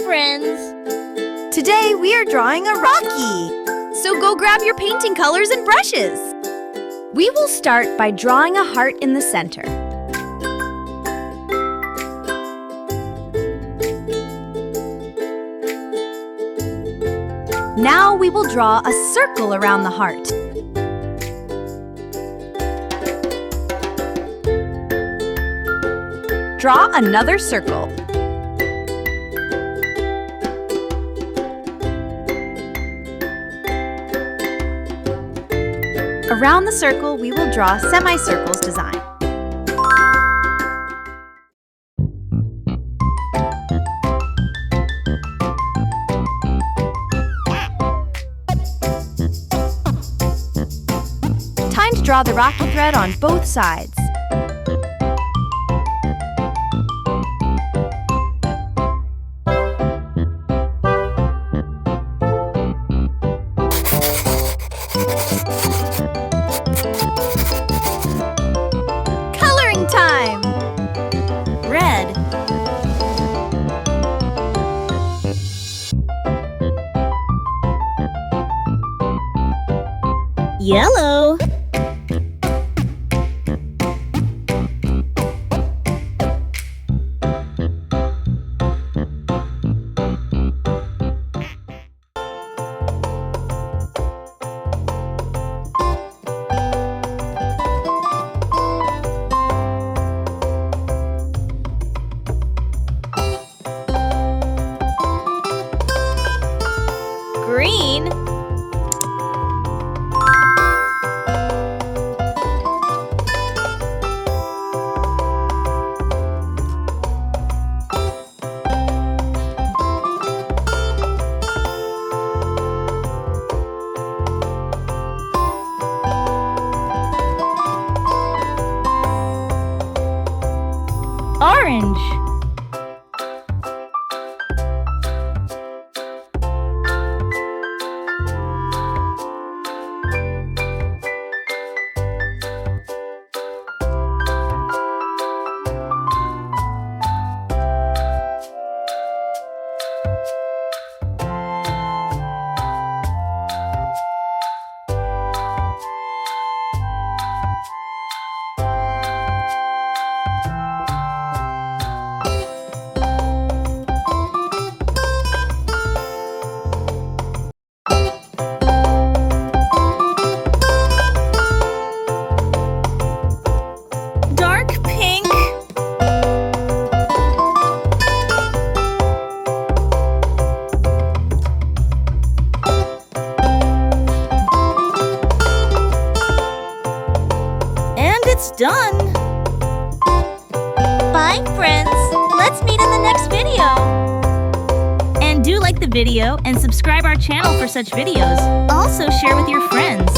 friends! Today we are drawing a Rakhi. So go grab your painting colors and brushes. We will start by drawing a heart in the center. Now we will draw a circle around the heart. Draw another circle. Around the circle, we will draw semicircles design. Time to draw the Rakhi thread on both sides. Coloring time! Red. Yellow. Green. Orange. Dark pink. And it's done! Bye, friends! Let's meet in the next video! And do like the video and subscribe our channel for such videos. Also share with your friends.